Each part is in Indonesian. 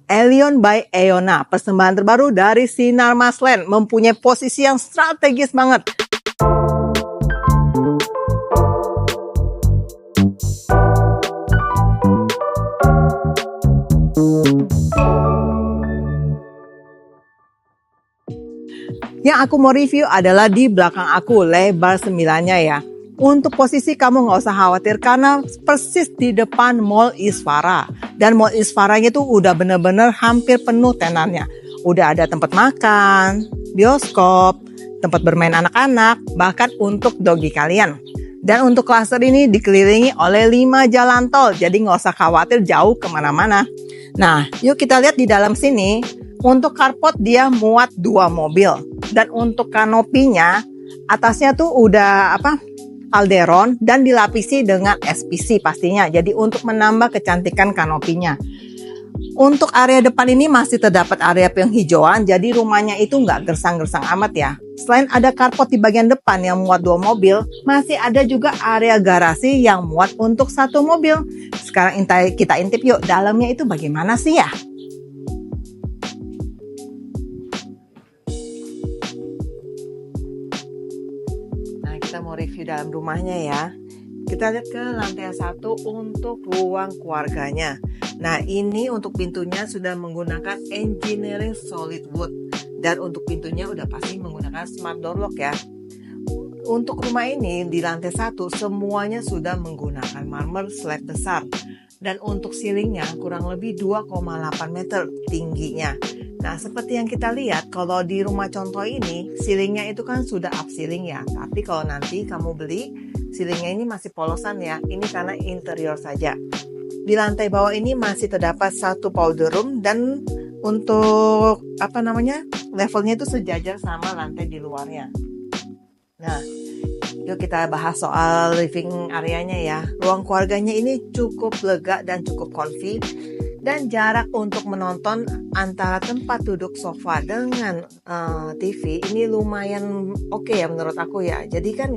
Elion by Eona, persembahan terbaru dari Sinar Masland, mempunyai posisi yang strategis banget. Yang aku mau review adalah di belakang aku, lebar 9-nya ya. Untuk posisi kamu nggak usah khawatir karena persis di depan Mall Isfara. Dan Mall Isfaranya itu udah bener-bener hampir penuh tenannya. Udah ada tempat makan, bioskop, tempat bermain anak-anak, bahkan untuk doggy kalian. Dan untuk klaster ini dikelilingi oleh 5 jalan tol, jadi nggak usah khawatir jauh kemana-mana. Nah, yuk kita lihat di dalam sini. Untuk carport dia muat 2 mobil. Dan untuk kanopinya, atasnya tuh udah alderon dan dilapisi dengan SPC pastinya. Jadi untuk menambah kecantikan kanopinya. Untuk area depan ini masih terdapat area penghijauan, jadi rumahnya itu nggak gersang-gersang amat ya. Selain ada carport di bagian depan yang muat 2 mobil, masih ada juga area garasi yang muat untuk 1 mobil. Sekarang kita intip yuk, dalamnya itu bagaimana sih ya? Kita mau review dalam rumahnya ya. Kita lihat ke lantai 1 untuk ruang keluarganya. Nah, ini untuk pintunya sudah menggunakan engineering solid wood. Dan untuk pintunya udah pasti menggunakan smart door lock ya. Untuk rumah ini di lantai 1 semuanya sudah menggunakan marmer slab besar. Dan untuk ceilingnya kurang lebih 2,8 meter tingginya. Nah, seperti yang kita lihat, kalau di rumah contoh ini, ceilingnya itu kan sudah up ceiling ya. Tapi kalau nanti kamu beli, ceilingnya ini masih polosan ya. Ini karena interior saja. Di lantai bawah ini masih terdapat 1 powder room dan untuk levelnya itu sejajar sama lantai di luarnya. Nah, yuk kita bahas soal living areanya ya. Ruang keluarganya ini cukup lega dan cukup comfy. Dan jarak untuk menonton antara tempat duduk sofa dengan TV ini lumayan oke ya menurut aku ya. Jadi kan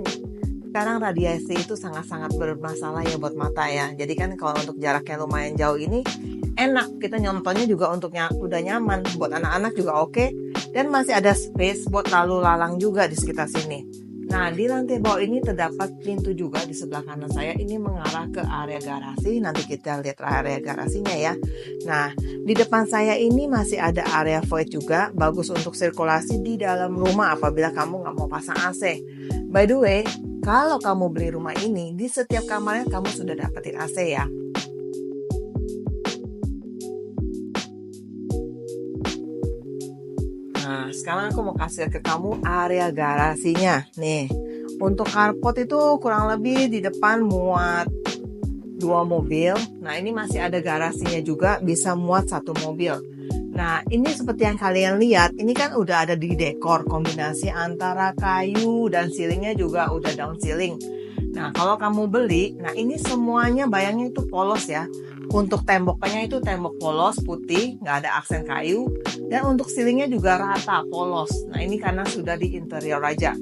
sekarang radiasi itu sangat-sangat bermasalah ya buat mata ya. Jadi kan kalau untuk jaraknya lumayan jauh ini enak. Kita nontonnya juga udah nyaman. Buat anak-anak juga oke. Dan masih ada space buat lalu lalang juga di sekitar sini. Nah, di lantai bawah ini terdapat pintu juga di sebelah kanan saya. Ini mengarah ke area garasi. Nanti kita lihat area garasinya ya. Nah, di depan saya ini masih ada area void juga. Bagus untuk sirkulasi di dalam rumah apabila kamu nggak mau pasang AC. By the way, kalau kamu beli rumah ini, di setiap kamarnya kamu sudah dapetin AC ya. Nah, sekarang aku mau kasih ke kamu area garasinya. Nih, untuk carport itu kurang lebih di depan muat 2 mobil. Nah, ini masih ada garasinya juga, bisa muat 1 mobil. Nah, ini seperti yang kalian lihat, ini kan udah ada di dekor, kombinasi antara kayu dan ceilingnya juga udah down ceiling. Nah, kalau kamu beli, nah ini semuanya bayangnya itu polos ya. Untuk temboknya itu tembok polos putih, nggak ada aksen kayu. Dan untuk ceilingnya juga rata, polos. Nah, ini karena sudah di interior aja.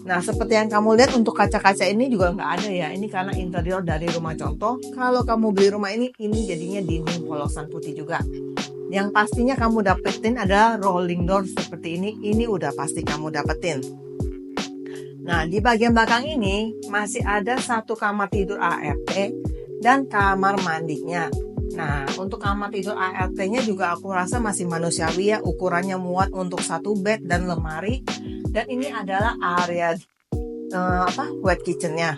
Nah, seperti yang kamu lihat untuk kaca-kaca ini juga nggak ada ya. Ini karena interior dari rumah contoh. Kalau kamu beli rumah ini jadinya dinding polosan putih juga. Yang pastinya kamu dapetin adalah rolling door seperti ini. Ini udah pasti kamu dapetin. Nah, di bagian belakang ini masih ada 1 kamar tidur ART dan kamar mandinya. Nah, untuk kamar tidur ART-nya juga aku rasa masih manusiawi ya. Ukurannya muat untuk 1 bed dan lemari. Dan ini adalah area wet kitchen-nya.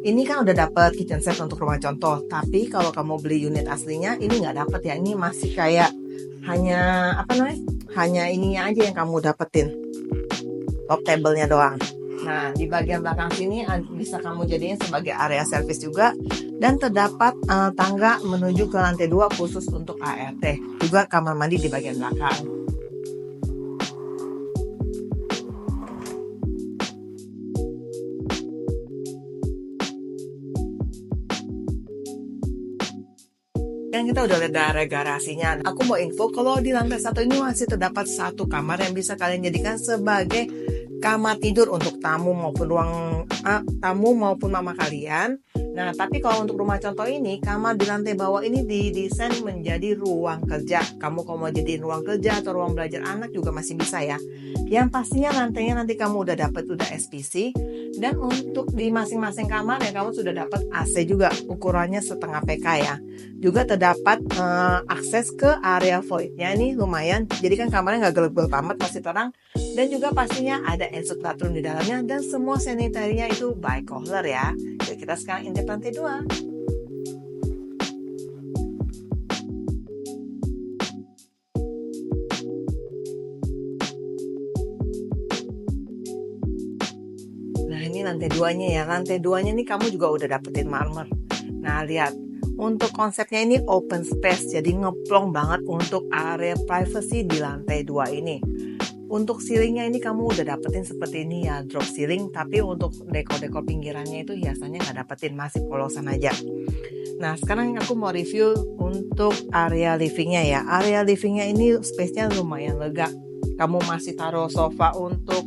Ini kan udah dapet kitchen set untuk rumah contoh. Tapi kalau kamu beli unit aslinya, ini nggak dapet ya. Ini masih kayak hanya ininya aja yang kamu dapetin. Top table-nya doang. Nah, di bagian belakang sini bisa kamu jadiin sebagai area service juga. Dan terdapat tangga menuju ke lantai 2 khusus untuk ART. Juga kamar mandi di bagian belakang. Dan kita udah lihat area garasinya. Aku mau info kalau di lantai 1 ini masih terdapat 1 kamar yang bisa kalian jadikan sebagai kamar tidur untuk tamu maupun ruang tamu maupun mama kalian. Nah, tapi kalau untuk rumah contoh ini, kamar di lantai bawah ini didesain menjadi ruang kerja. Kamu kalau mau jadiin ruang kerja atau ruang belajar anak juga masih bisa ya. Yang pastinya lantainya nanti kamu udah SPC, dan untuk di masing-masing kamar ya kamu sudah dapat AC juga, ukurannya setengah PK ya. Juga terdapat akses ke area voidnya ini lumayan. Jadi kan kamarnya nggak gelap-gelap amat, masih terang. Dan juga pastinya ada ensuite bathroom di dalamnya, dan semua sanitarinya itu by Kohler ya. Yuk kita sekarang intip lantai 2. Nah, ini lantai 2-nya ya. Lantai 2-nya nih kamu juga udah dapetin marmer. Nah, lihat. Untuk konsepnya ini open space, jadi ngeplong banget untuk area privacy di lantai 2 ini. Untuk ceilingnya ini kamu udah dapetin seperti ini ya, drop ceiling, tapi untuk dekor-dekor pinggirannya itu hiasannya nggak dapetin, masih polosan aja. Nah, sekarang aku mau review untuk area livingnya ya. Area livingnya ini space-nya lumayan lega. Kamu masih taruh sofa untuk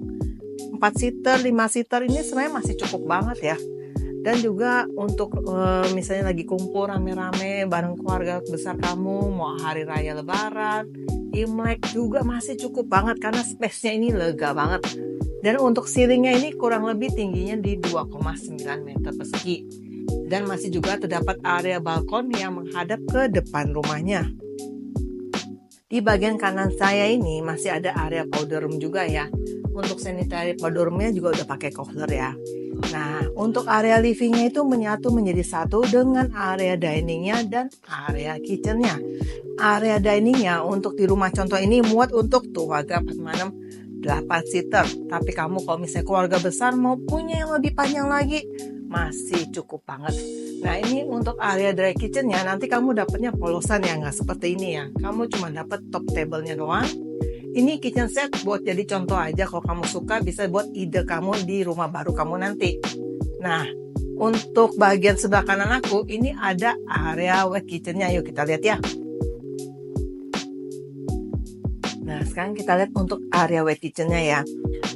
4 seater, 5 seater, ini sebenarnya masih cukup banget ya. Dan juga untuk misalnya lagi kumpul rame-rame bareng keluarga besar kamu, mau hari raya lebaran, Imlek, juga masih cukup banget karena space-nya ini lega banget. Dan untuk ceilingnya ini kurang lebih tingginya di 2,9 meter persegi. Dan masih juga terdapat area balkon yang menghadap ke depan rumahnya. Di bagian kanan saya ini masih ada area powder room juga ya. Untuk sanitary powder room-nya juga udah pakai Kohler ya. Nah, untuk area livingnya itu menyatu menjadi satu dengan area diningnya dan area kitchennya. Area diningnya untuk di rumah contoh ini muat untuk keluarga 4 8 seater. Tapi kamu kalau misalnya keluarga besar mau punya yang lebih panjang lagi, masih cukup banget. Nah, ini untuk area dry kitchennya nanti kamu dapatnya polosan ya, nggak seperti ini ya. Kamu cuma dapat top table-nya doang. Ini kitchen set buat jadi contoh aja, kalau kamu suka bisa buat ide kamu di rumah baru kamu nanti. Nah, untuk bagian sebelah kanan aku ini ada area wet kitchennya, yuk kita lihat ya. Nah, sekarang kita lihat untuk area wet kitchennya ya.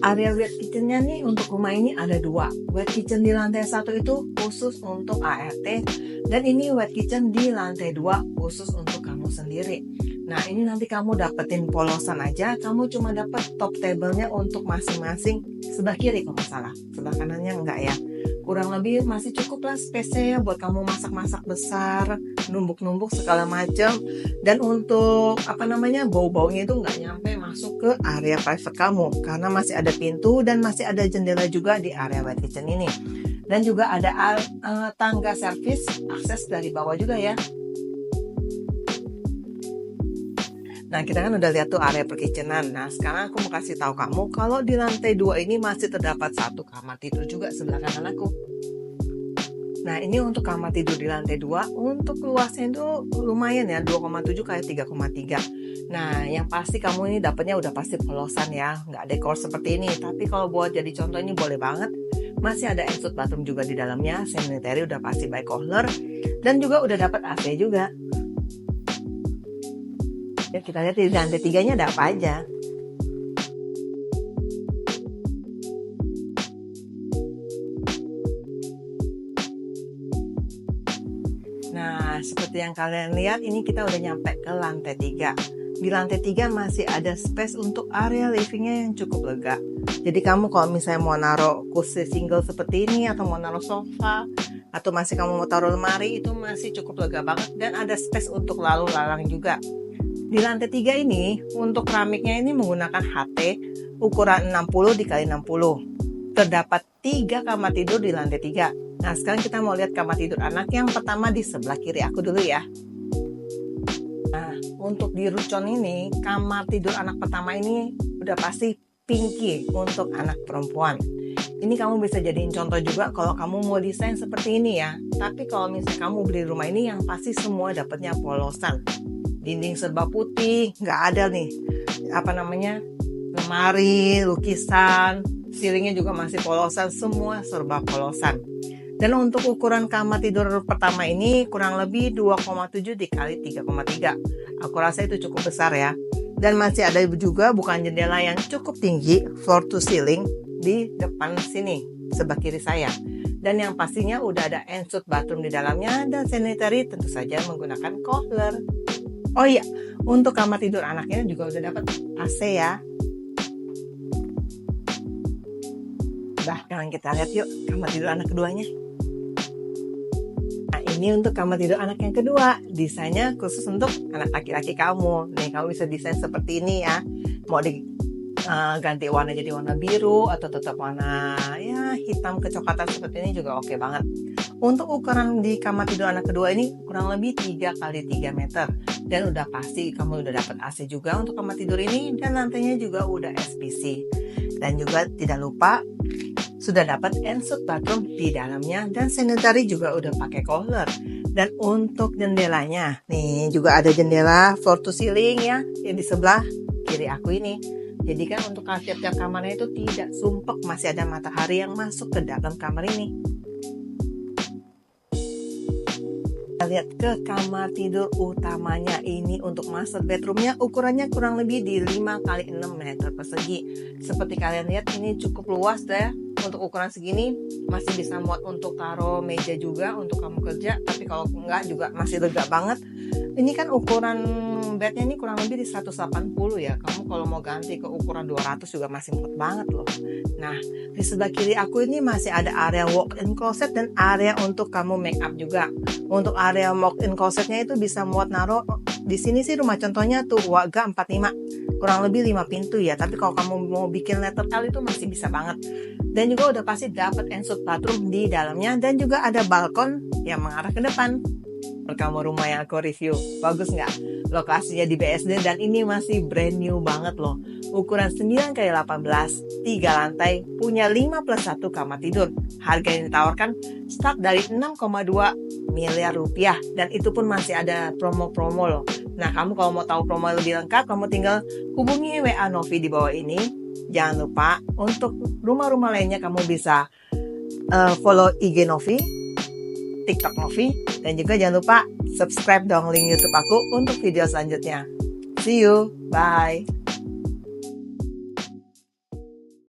Area wet kitchennya nih untuk rumah ini ada 2. Wet kitchen di lantai 1 itu khusus untuk ART, dan ini wet kitchen di lantai 2 khusus untuk kamu sendiri. Nah, ini nanti kamu dapetin polosan aja, kamu cuma dapat top table-nya untuk masing-masing sebelah kiri kalau nggak salah, sebelah kanannya enggak ya. Kurang lebih masih cukup lah space-nya ya buat kamu masak-masak besar, numbuk-numbuk segala macam. Dan untuk bau-baunya itu nggak nyampe masuk ke area private kamu, karena masih ada pintu dan masih ada jendela juga di area wet kitchen ini. Dan juga ada tangga servis akses dari bawah juga ya. Nah, kita kan udah lihat tuh area perkitchenan. Nah, sekarang aku mau kasih tahu kamu kalau di lantai 2 ini masih terdapat 1 kamar tidur juga sebelah kanan aku. Nah, ini untuk kamar tidur di lantai 2, untuk luasnya itu lumayan ya, 2,7 kali 3,3. Nah, yang pasti kamu ini dapatnya udah pasti polosan ya, nggak dekor seperti ini. Tapi kalau buat jadi contoh ini boleh banget. Masih ada ensuite bathroom juga di dalamnya, sanitary udah pasti by Kohler, dan juga udah dapat AC juga. Ya, kita lihat di lantai 3-nya ada apa aja. Nah, seperti yang kalian lihat, ini kita udah nyampe ke lantai 3. Di lantai 3 masih ada space untuk area livingnya yang cukup lega. Jadi kamu kalau misalnya mau naruh kursi single seperti ini, atau mau naruh sofa, atau masih kamu mau taruh lemari, itu masih cukup lega banget. Dan ada space untuk lalu lalang juga. Di lantai 3 ini, untuk keramiknya ini menggunakan HT ukuran 60 x 60. Terdapat 3 kamar tidur di lantai 3. Nah, sekarang kita mau lihat kamar tidur anak yang pertama di sebelah kiri aku dulu ya. Nah, untuk di rucon ini, kamar tidur anak pertama ini udah pasti pinky untuk anak perempuan. Ini kamu bisa jadiin contoh juga kalau kamu mau desain seperti ini ya. Tapi kalau misalnya kamu beli rumah ini, yang pasti semua dapatnya polosan. Dinding serba putih, nggak ada nih lemari, lukisan, ceilingnya juga masih polosan, semua serba polosan. Dan untuk ukuran kamar tidur pertama ini kurang lebih 2,7 dikali 3,3. Aku rasa itu cukup besar ya. Dan masih ada juga bukan jendela yang cukup tinggi, floor to ceiling, di depan sini, sebelah kiri saya. Dan yang pastinya udah ada ensuite bathroom di dalamnya dan sanitary tentu saja menggunakan Kohler. Oh iya, untuk kamar tidur anaknya juga udah dapat AC ya. Sekarang kita lihat yuk kamar tidur anak keduanya. Nah, ini untuk kamar tidur anak yang kedua. Desainnya khusus untuk anak laki-laki kamu. Nih, kamu bisa desain seperti ini ya. Mau ganti warna jadi warna biru atau tetap warna ya hitam kecoklatan seperti ini juga oke banget. Untuk ukuran di kamar tidur anak kedua ini kurang lebih 3 x 3 meter. Dan udah pasti kamu udah dapat AC juga untuk kamar tidur ini dan lantainya juga udah SPC. Dan juga tidak lupa sudah dapat ensuite bathroom di dalamnya dan sanitary juga udah pakai Kohler. Dan untuk jendelanya, nih juga ada jendela floor to ceiling ya yang di sebelah kiri aku ini. Jadi kan untuk tiap-tiap kamarnya itu tidak sumpek, masih ada matahari yang masuk ke dalam kamar ini. Kita lihat ke kamar tidur utamanya. Ini untuk master bedroomnya ukurannya kurang lebih di 5 x 6 meter persegi. Seperti kalian lihat ini cukup luas ya. Untuk ukuran segini masih bisa muat untuk taruh meja juga untuk kamu kerja. Tapi kalau enggak juga masih lega banget. Ini kan ukuran bednya ini kurang lebih di 180 ya. Kamu kalau mau ganti ke ukuran 200 juga masih muat banget loh. Nah, di sebelah kiri aku ini masih ada area walk-in closet dan area untuk kamu make up juga. Untuk area walk-in closetnya itu bisa muat naruh di sini sih rumah contohnya tuh Waga 45. Kurang lebih 5 pintu ya. Tapi kalau kamu mau bikin letter L itu masih bisa banget. Dan juga udah pasti dapat ensuite bathroom di dalamnya dan juga ada balkon yang mengarah ke depan. Kamu rumah yang aku review, bagus nggak? Lokasinya di BSD dan ini masih brand new banget loh. Ukuran 9 x 18, 3 lantai, punya 5+1 kamar tidur. Harga yang ditawarkan start dari 6,2 miliar rupiah dan itu pun masih ada promo-promo loh. Nah, kamu kalau mau tahu promo lebih lengkap, kamu tinggal hubungi WA Novi di bawah ini. Jangan lupa untuk rumah-rumah lainnya kamu bisa follow IG Novi, TikTok Novi, dan juga jangan lupa subscribe dong link YouTube aku untuk video selanjutnya. See you, bye.